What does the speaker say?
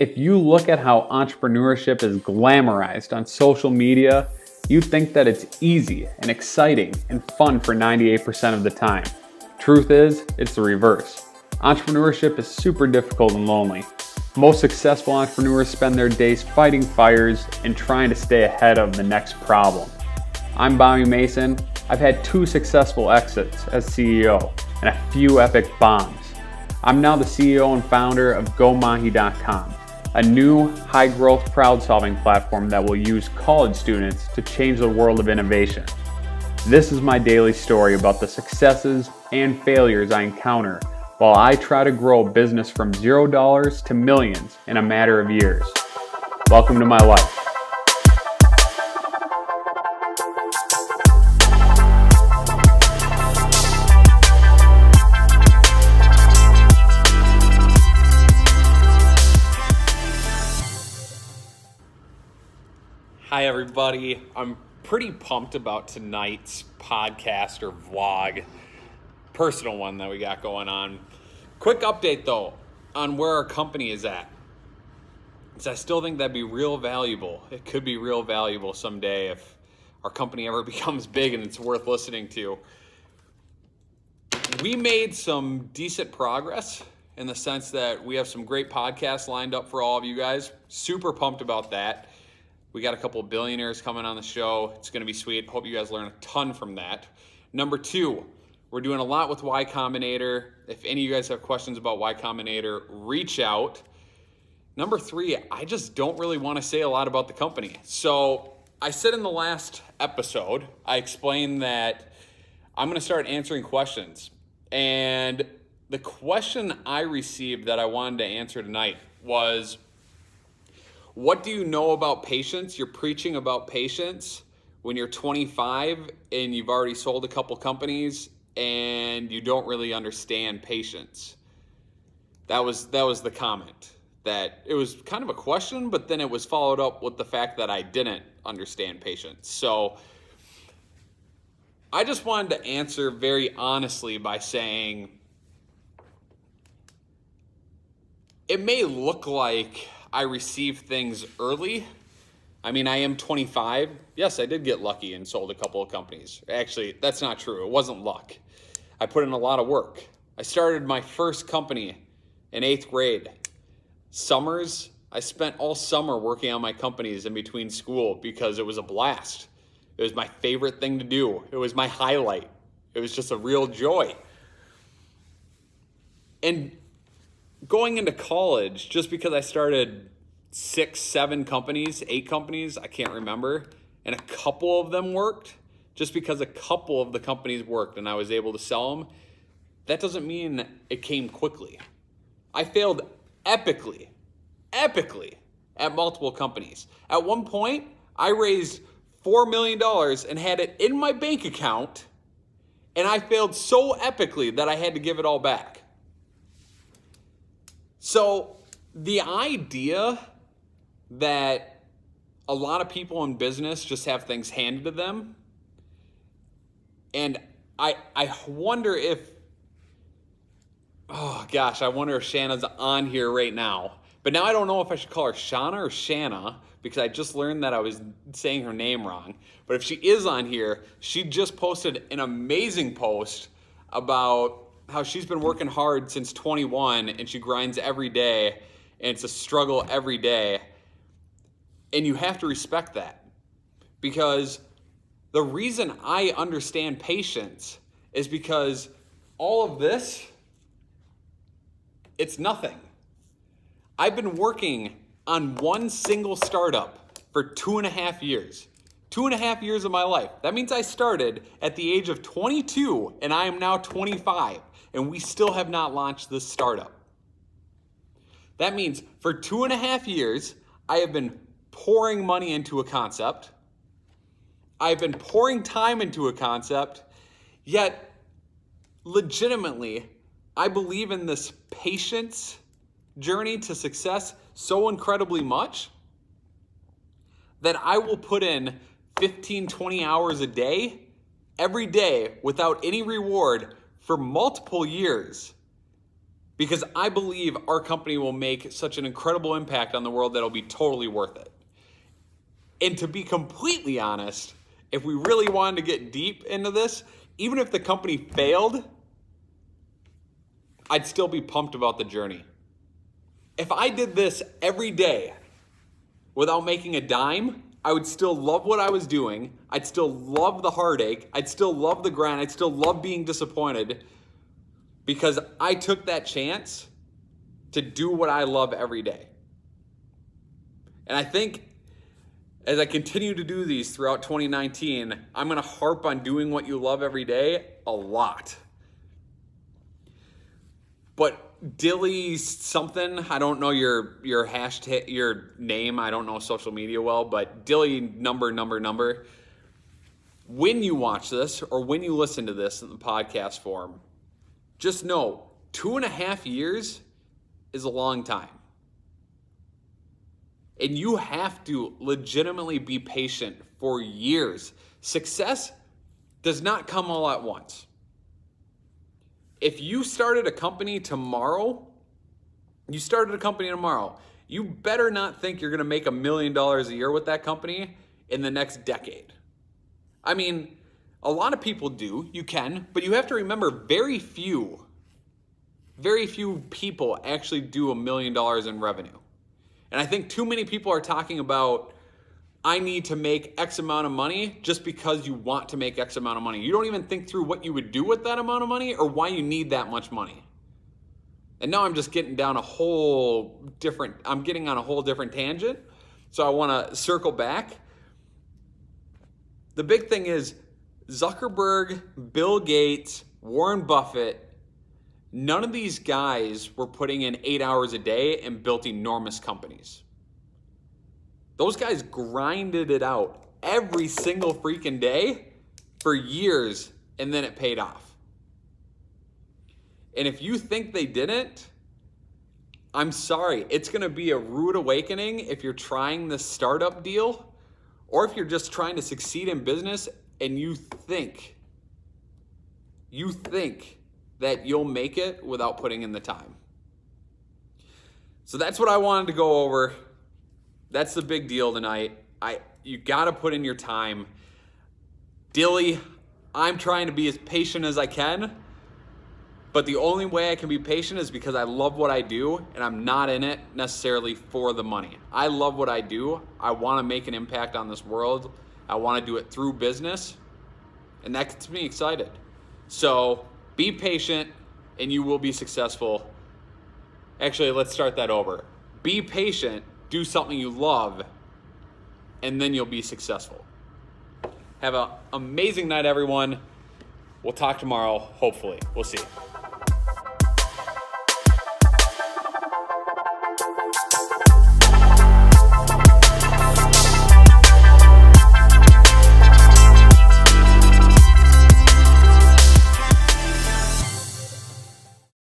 If you look at how entrepreneurship is glamorized on social media, you think that it's easy and exciting and fun for 98% of the time. Truth is, it's the reverse. Entrepreneurship is super difficult and lonely. Most successful entrepreneurs spend their days fighting fires and trying to stay ahead of the next problem. I'm Bobby Mason. I've had 2 successful exits as CEO and a few epic bombs. I'm now the CEO and founder of GoMahi.com, a new high-growth crowd-solving platform that will use college students to change the world of innovation. This is my daily story about the successes and failures I encounter while I try to grow a business from $0 to millions in a matter of years. Welcome to my life. Hi everybody, I'm pretty pumped about tonight's podcast or vlog, personal one that we got going on. Quick update though on where our company is at, because I still think that'd be real valuable. It could be real valuable someday if our company ever becomes big and it's worth listening to. We made some decent progress in the sense that we have some great podcasts lined up for all of you guys. Super pumped about that. We got a couple of billionaires coming on the show. It's going to be sweet. Hope you guys learn a ton from that. Number 2, we're doing a lot with Y Combinator. If any of you guys have questions about Y Combinator, reach out. Number 3, I just don't really want to say a lot about the company. So I said in the last episode, I explained that I'm going to start answering questions. And the question I received that I wanted to answer tonight was, what do you know about patience? You're preaching about patience when you're 25 and you've already sold a couple companies and you don't really understand patience. That was the comment. That it was kind of a question, but then it was followed up with the fact that I didn't understand patience. So I just wanted to answer very honestly by saying it may look like I received things early. I mean, I am 25. Yes, I did get lucky and sold a couple of companies. Actually, that's not true. It wasn't luck. I put in a lot of work. I started my first company in 8th grade. Summers, I spent all summer working on my companies in between school because it was a blast. It was my favorite thing to do. It was my highlight. It was just a real joy. And going into college, just because I started 6, 7 companies, 8 companies, I can't remember, and a couple of them worked, just because a couple of the companies worked and I was able to sell them, that doesn't mean it came quickly. I failed epically at multiple companies. At one point, I raised $4 million and had it in my bank account, and I failed so epically that I had to give it all back. So the idea that a lot of people in business just have things handed to them, and I wonder if, I wonder if Shanna's on here right now. But now I don't know if I should call her Shauna or Shanna, because I just learned that I was saying her name wrong. But if she is on here, she just posted an amazing post about how she's been working hard since 21 and she grinds every day and it's a struggle every day. And you have to respect that, because the reason I understand patience is because all of this, it's nothing. I've been working on one single startup for 2.5 years. 2.5 years of my life. That means I started at the age of 22 and I am now 25. And we still have not launched this startup. That means for 2.5 years, I have been pouring money into a concept. I've been pouring time into a concept, yet legitimately, I believe in this patience journey to success so incredibly much that I will put in 15, 20 hours a day, every day, without any reward for multiple years because I believe our company will make such an incredible impact on the world that it'll be totally worth it. And to be completely honest, if we really wanted to get deep into this, even if the company failed, I'd still be pumped about the journey. If I did this every day without making a dime, I would still love what I was doing. I'd still love the heartache. I'd still love the grind. I'd still love being disappointed because I took that chance to do what I love every day. And I think as I continue to do these throughout 2019, I'm going to harp on doing what you love every day a lot. But Dilly something, I don't know your hashtag, your name, I don't know social media well, but Dilly number. When you watch this or when you listen to this in the podcast form, just know 2.5 years is a long time. And you have to legitimately be patient for years. Success does not come all at once. If you started a company tomorrow, you better not think you're going to make $1 million a year with that company in the next decade. I mean, a lot of people do, you can, but you have to remember very few people actually do $1 million in revenue. And I think too many people are talking about, I need to make X amount of money just because you want to make X amount of money. You don't even think through what you would do with that amount of money or why you need that much money. And now I'm just getting on a whole different tangent. So I want to circle back. The big thing is Zuckerberg, Bill Gates, Warren Buffett, none of these guys were putting in 8 hours a day and built enormous companies. Those guys grinded it out every single freaking day for years, and then it paid off. And if you think they didn't, I'm sorry. It's going to be a rude awakening if you're trying this startup deal, or if you're just trying to succeed in business and you think that you'll make it without putting in the time. So that's what I wanted to go over. That's the big deal tonight. You got to put in your time. Dilly, I'm trying to be as patient as I can, but the only way I can be patient is because I love what I do and I'm not in it necessarily for the money. I love what I do. I want to make an impact on this world. I want to do it through business, and that gets me excited. So be patient and you will be successful. Actually, let's start that over. Be patient, do something you love, and then you'll be successful. Have an amazing night, everyone. We'll talk tomorrow, hopefully. We'll see you.